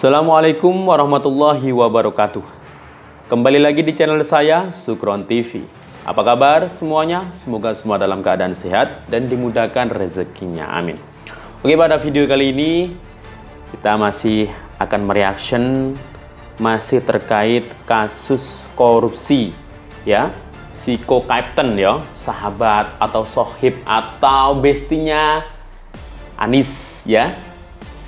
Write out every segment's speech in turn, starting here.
Assalamualaikum warahmatullahi wabarakatuh. Kembali lagi di channel saya, Sukron TV. Apa kabar semuanya? Semoga semua dalam keadaan sehat dan dimudahkan rezekinya. Amin. Oke, pada video kali ini kita masih akan mereaction masih terkait kasus korupsi ya. Si Co-Captain ya, sahabat atau sohib atau bestinya Anies ya.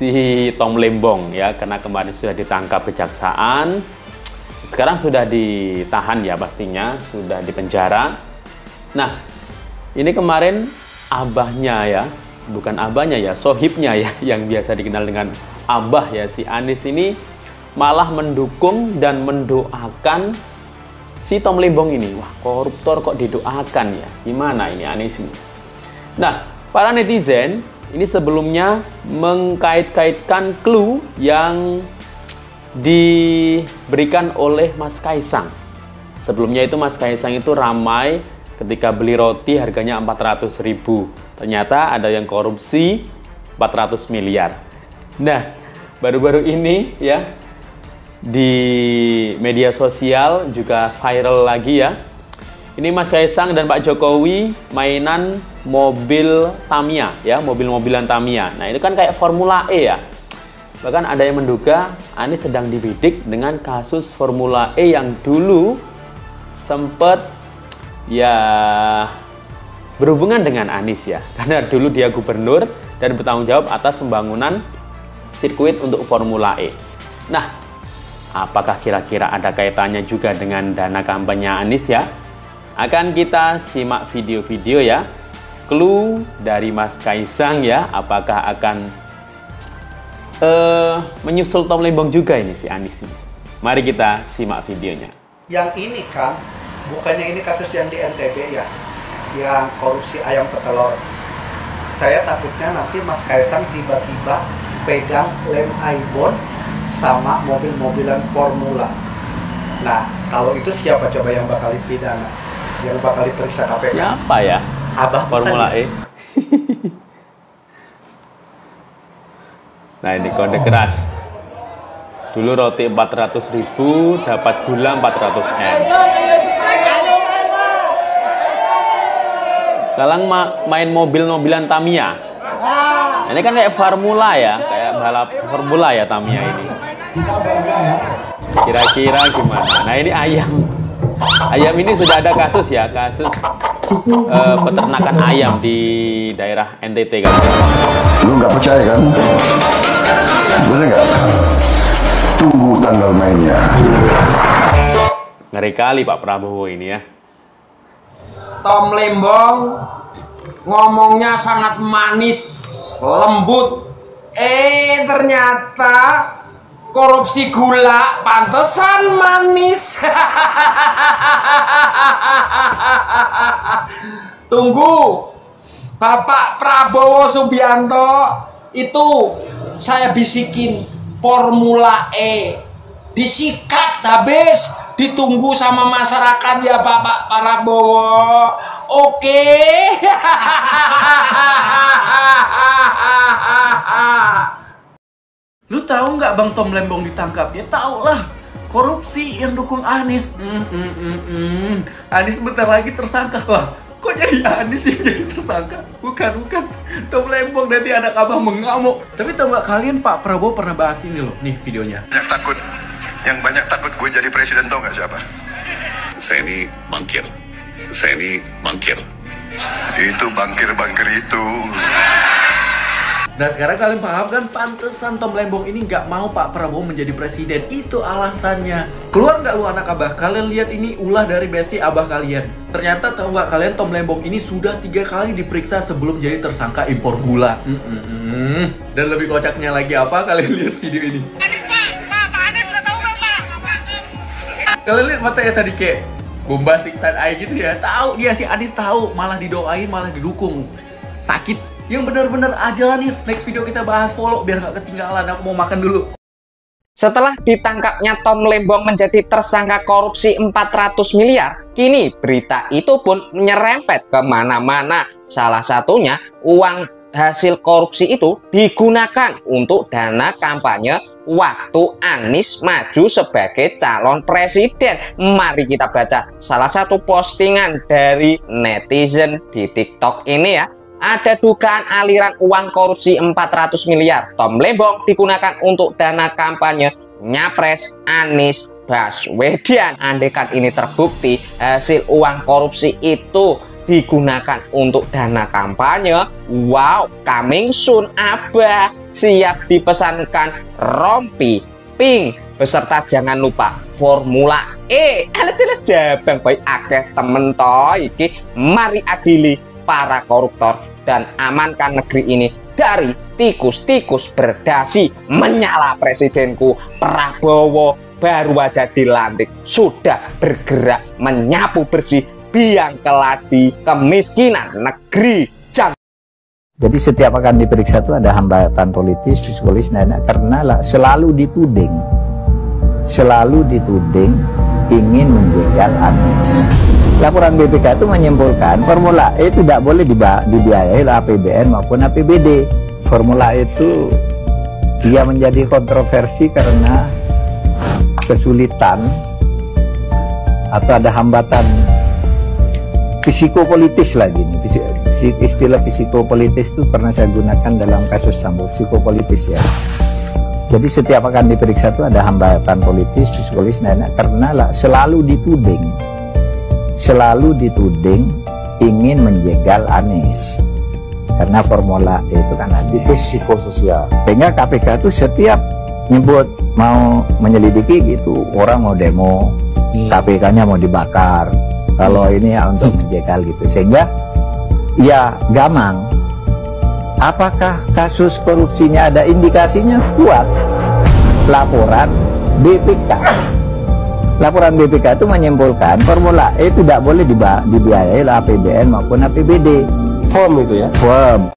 Si Tom Lembong ya, karena kemarin sudah ditangkap kejaksaan, sekarang sudah ditahan ya, pastinya sudah dipenjara. Nah, ini kemarin abahnya ya, bukan abahnya ya, sohibnya ya, yang biasa dikenal dengan abah ya, si Anies ini malah mendukung dan mendoakan si Tom Lembong ini. Wah, koruptor kok didoakan ya, gimana ini Anies ini? Nah, para netizen ini sebelumnya mengkait-kaitkan clue yang diberikan oleh Mas Kaisang. Sebelumnya itu Mas Kaisang itu ramai ketika beli roti harganya 400.000. Ternyata ada yang korupsi 400 miliar. Nah, baru-baru ini ya di media sosial juga viral lagi ya. Ini Mas Kaisang dan Pak Jokowi mainan mobil Tamiya ya, mobil-mobilan Tamiya. Nah, itu kan kayak Formula E ya. Bahkan ada yang menduga Anies sedang dibidik dengan kasus Formula E yang dulu sempat ya berhubungan dengan Anies ya. Karena dulu dia gubernur dan bertanggung jawab atas pembangunan sirkuit untuk Formula E. Nah, apakah kira-kira ada kaitannya juga dengan dana kampanye Anies ya? Akan kita simak video-video ya, clue dari Mas Kaisang ya, apakah akan menyusul Tom Lembong juga ini si Anies ini. Mari kita simak videonya. Yang ini kan, bukannya ini kasus yang di NTB ya, yang korupsi ayam petelur. Saya takutnya nanti Mas Kaisang tiba-tiba pegang lem Aibon sama mobil-mobilan Formula. Nah, kalau itu siapa coba yang bakal dipidana? Yang bakal diperiksa KPK? Siapa ya? Abah Formula E. Nah, ini kode keras. Dulu roti 400.000 dapat gula 400 M. Sekarang main mobil-mobilan Tamiya. Ini kan kayak Formula ya, kayak balap Formula ya Tamiya ini. Kira-kira gimana? Nah, ini ayam. Ayam ini sudah ada kasus ya, kasus peternakan ayam di daerah NTT kan. Lu nggak percaya kan? Bener nggak? Tunggu tanggal mainnya. Ngeri kali Pak Prabowo ini ya. Tom Lembong ngomongnya sangat manis, lembut. Ternyata korupsi gula, pantesan manis. Tunggu, Bapak Prabowo Subianto, itu saya bisikin Formula E, disikat habis, ditunggu sama masyarakat ya Bapak Prabowo. Oke. Lu tahu nggak Bang Tom Lembong ditangkap? Ya tau lah, korupsi yang dukung Anies. Anies bentar lagi tersangka. Wah, kok jadi Anies yang jadi tersangka? Bukan. Tom Lembong nanti anak abang mengamuk. Tapi tahu nggak kalian, Pak Prabowo pernah bahas ini loh. Nih videonya. Yang banyak takut gue jadi presiden, tau nggak siapa? Saya ini bangkir. Itu bangkir itu. Nah sekarang kalian paham kan, pantesan Tom Lembong ini nggak mau Pak Prabowo menjadi presiden. Itu alasannya. Keluar nggak lu anak abah? Kalian lihat ini ulah dari besti abah kalian. Ternyata tahu nggak kalian, Tom Lembong ini sudah 3 kali diperiksa sebelum jadi tersangka impor gula. Dan lebih kocaknya lagi apa? Kalian lihat video ini. Pak Anies sudah tahu nggak Pak? Kalian lihat matanya tadi kayak bombastic side eye gitu ya. Tahu dia si Anies tahu, malah didoain, malah didukung. Sakit. Yang benar-benar aja nih. Next video kita bahas, follow biar nggak ketinggalan. Aku mau makan dulu. Setelah ditangkapnya Tom Lembong menjadi tersangka korupsi 400 miliar, kini berita itu pun menyerempet kemana-mana. Salah satunya uang hasil korupsi itu digunakan untuk dana kampanye waktu Anies maju sebagai calon presiden. Mari kita baca salah satu postingan dari netizen di TikTok ini ya. Ada dugaan aliran uang korupsi 400 miliar Tom Lembong digunakan untuk dana kampanye Nyapres Anies Baswedan. Andaikan ini terbukti hasil uang korupsi itu digunakan untuk dana kampanye, wow, coming soon Abah. Siap dipesankan rompi pink beserta jangan lupa Formula E. Alat-alat jabang baik akeh temen toh iki. Mari adili para koruptor dan amankan negeri ini dari tikus-tikus berdasi. Menyala presidenku Prabowo baru aja dilantik sudah bergerak menyapu bersih biang keladi kemiskinan negeri. Jadi setiap akan diperiksa itu ada hambatan politis, psikologis, karena selalu dituding ingin menjegal Anies. Laporan BPK itu menyimpulkan Formula E tidak boleh dibiayai oleh APBN maupun APBD. Formula E itu dia menjadi kontroversi karena kesulitan atau ada hambatan psikopolitis lagi nih. Istilah psikopolitis itu pernah saya gunakan dalam kasus Sambo, psikopolitis ya. Jadi setiap akan diperiksa itu ada hambatan politis, psikologis, karena selalu dituding ingin menjegal Anies. Karena Formula E itu kan itu psikososial. Sehingga KPK itu setiap nyebut mau menyelidiki gitu, orang mau demo, KPK-nya mau dibakar. Kalau ini ya untuk menjegal gitu, sehingga ya gamang. Apakah kasus korupsinya ada indikasinya kuat? Laporan BPK. Laporan BPK itu menyimpulkan Formula E tidak boleh dibiayai oleh APBN maupun APBD. Firm itu ya? Firm.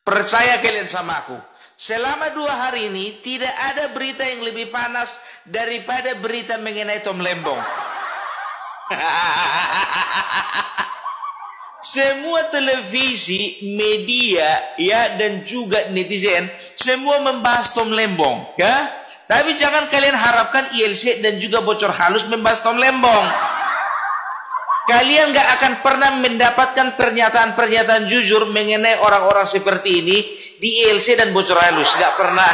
Percaya kalian sama aku. Selama 2 hari ini tidak ada berita yang lebih panas daripada berita mengenai Tom Lembong. Semua televisi, media, ya, dan juga netizen semua membahas Tom Lembong, ya. Tapi jangan kalian harapkan ILC dan juga bocor halus membahas Tom Lembong. Kalian gak akan pernah mendapatkan pernyataan-pernyataan jujur mengenai orang-orang seperti ini di ILC dan bocor halus, gak pernah.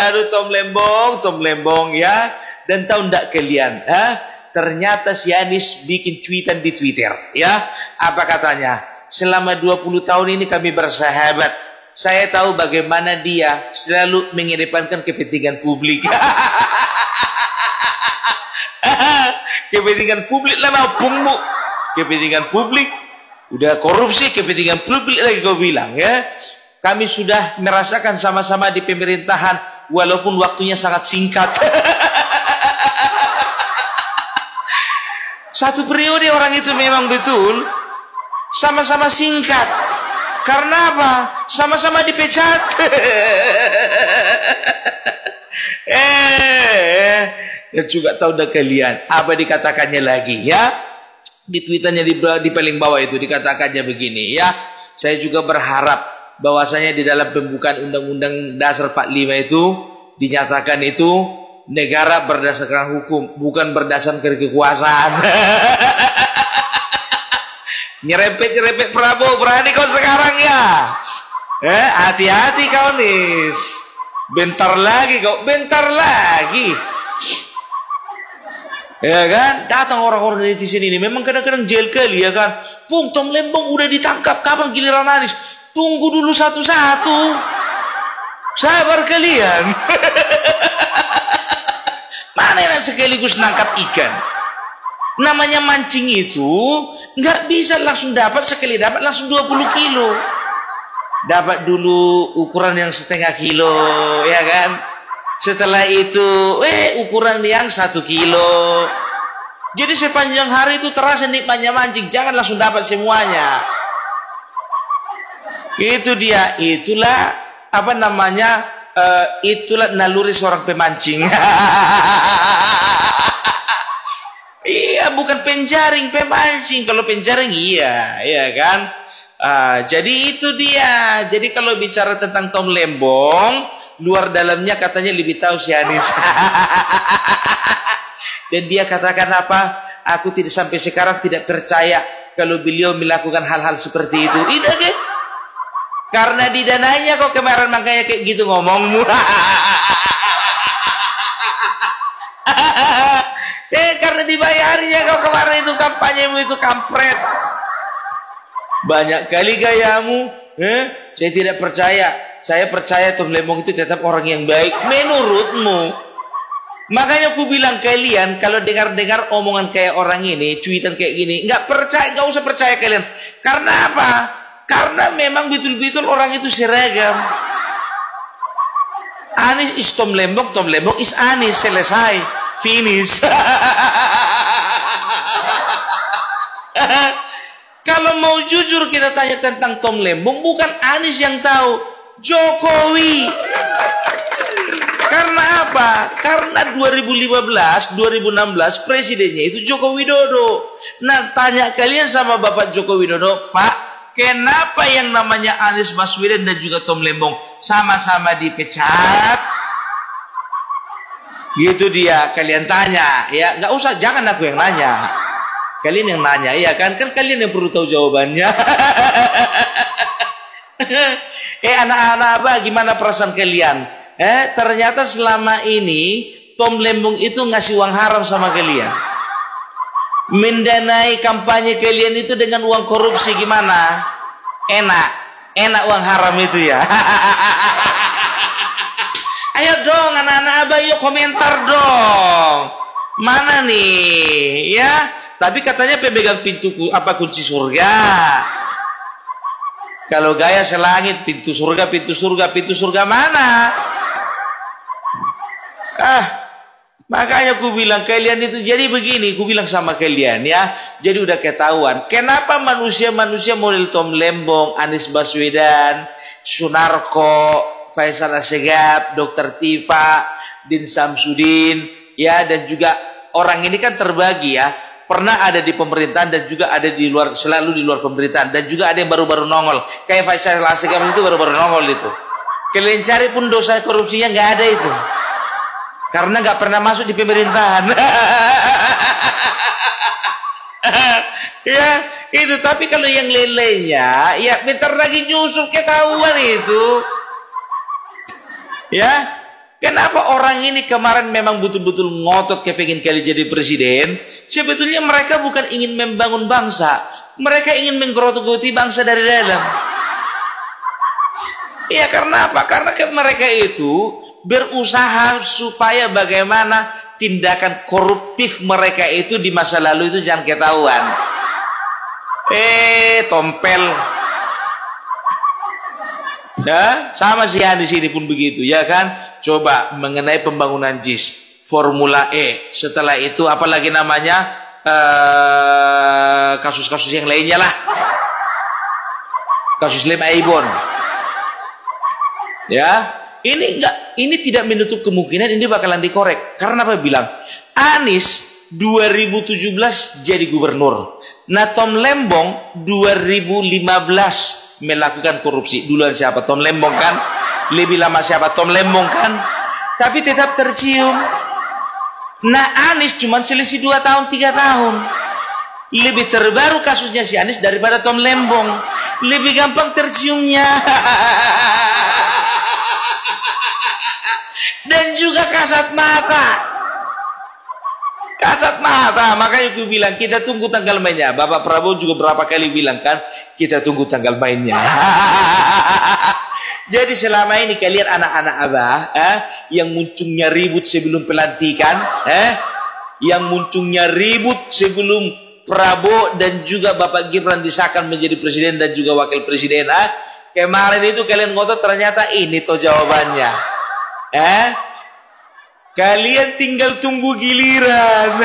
Aduh, Tom Lembong ya. Dan tahu ndak kalian, ternyata si Anies bikin tweetan di Twitter, ya. Apa katanya? Selama 20 tahun ini kami bersahabat. Saya tahu bagaimana dia selalu mengedepankan kepentingan publik. Kepentingan publik lah mau punggu. Kepentingan publik, udah korupsi, kepentingan publik lagi kau bilang, ya. Kami sudah merasakan sama-sama di pemerintahan walaupun waktunya sangat singkat. Satu periode orang itu memang betul sama-sama singkat. Karena apa? Sama-sama dipecat. Ya juga tahu dah kalian apa dikatakannya lagi, ya. Di tweetannya di paling bawah itu dikatakannya begini, ya. Saya juga berharap bahwasanya di dalam pembukaan Undang-Undang Dasar 45 itu dinyatakan itu negara berdasarkan hukum, bukan berdasarkan kekuasaan. Nyerempet Prabowo, berani kau sekarang ya? Hati-hati kau nih. Bentar lagi. Ya kan? Datang orang-orang dari sini ini memang kadang-kadang jail kali ya kan. Pung, Tom Lembong udah ditangkap, kapan giliran Anies? Tunggu dulu satu-satu. Sabar kalian. Mana yang sekaligus nangkap ikan? Namanya mancing itu nggak bisa langsung dapat, sekali dapat langsung 20 kilo. Dapat dulu ukuran yang setengah kilo, ya kan? Setelah itu, ukuran yang 1 kilo. Jadi sepanjang hari itu terasa nikmatnya mancing. Jangan langsung dapat semuanya. Itu dia, itulah apa namanya? Itulah naluri seorang pemancing. Iya Ya, bukan penjaring, pemancing. Kalau penjaring iya, ya kan? Jadi itu dia. Jadi kalau bicara tentang Tom Lembong, luar dalamnya katanya lebih tahu si Anies. Dan dia katakan apa? Aku tidak sampai sekarang tidak percaya kalau beliau melakukan hal-hal seperti itu. Tidak kan? Karena didanainya kok kemarin, makanya kayak gitu ngomongmu. Karena dibayarinya kau kemarin itu, kampanyemu itu kampret. Banyak kali gayamu. Saya tidak percaya. Saya percaya Tom Lembong itu tetap orang yang baik menurutmu. Makanya aku bilang kalian kalau dengar-dengar omongan kayak orang ini, cuitan kayak gini, nggak usah percaya kalian. Karena apa? Karena memang betul-betul orang itu seragam. Anies is Tom Lembong is Anies, selesai, finish. Kalau mau jujur kita tanya tentang Tom Lembong, bukan Anies yang tahu, Jokowi. Karena apa? Karena 2015, 2016 presidennya itu Joko Widodo. Nah, tanya kalian sama Bapak Joko Widodo, Pak, kenapa yang namanya Anies Baswedan dan juga Tom Lembong sama-sama dipecat? Gitu dia, kalian tanya, ya nggak usah, jangan aku yang nanya, kalian yang nanya, iya kan? Kan kalian yang perlu tahu jawabannya. Anak-anak apa? Gimana perasaan kalian? Ternyata selama ini Tom Lembong itu ngasih uang haram sama kalian, mendanai kampanye kalian itu dengan uang korupsi. Gimana? Enak uang haram itu ya. Ayo dong anak-anak abah, yuk komentar dong. Mana nih? Ya, tapi katanya pemegang pintu kunci surga. Kalau gaya selangit, pintu surga mana? Makanya aku bilang kalian itu jadi begini, aku bilang sama kalian ya. Jadi udah ketahuan kenapa manusia-manusia model Tom Lembong, Anies Baswedan, Sunarko, Faisal Assegaf, Dr. Tifa, Din Samsudin, ya, dan juga orang ini kan terbagi ya. Pernah ada di pemerintahan dan juga ada di luar, selalu di luar pemerintahan, dan juga ada yang baru-baru nongol. Kayak Faisal Assegaf itu baru-baru nongol itu. Kalian cari pun dosa korupsinya nggak ada itu. Karena nggak pernah masuk di pemerintahan. Ya, itu. Tapi kalau yang lelenya, ya bentar lagi nyusup ketahuan itu. Ya, kenapa orang ini kemarin memang betul-betul ngotot kepengin kali jadi presiden? Sebetulnya mereka bukan ingin membangun bangsa, mereka ingin menggerogoti bangsa dari dalam. Ya, karena apa? Karena mereka itu berusaha supaya bagaimana tindakan koruptif mereka itu di masa lalu itu jangan ketahuan. Tompel. Ya, sama si Anies ini pun begitu, ya kan? Coba mengenai pembangunan JIS, Formula E. Setelah itu apalagi namanya kasus-kasus yang lainnya lah. Kasus Lem Aibon. Ya. Ini tidak menutup kemungkinan ini bakalan dikorek. Karena apa bilang? Anies 2017 jadi gubernur. Nah, Tom Lembong 2015 melakukan korupsi. Duluan siapa? Tom Lembong kan? Lebih lama siapa? Tom Lembong kan? Tapi tetap tercium. Nah, Anies cuma selisih 2 tahun, 3 tahun. Lebih terbaru kasusnya si Anies daripada Tom Lembong. Lebih gampang terciumnya. Dan juga kasat mata. Makanya aku bilang kita tunggu tanggal mainnya. Bapak Prabowo juga berapa kali bilang kan, kita tunggu tanggal mainnya. Jadi selama ini kalian anak-anak abah yang muncungnya ribut sebelum pelantikan, yang muncungnya ribut sebelum Prabowo dan juga Bapak Gibran disahkan menjadi presiden dan juga wakil presiden, kemarin itu kalian ngotot, ternyata ini toh jawabannya. Kalian tinggal tunggu giliran.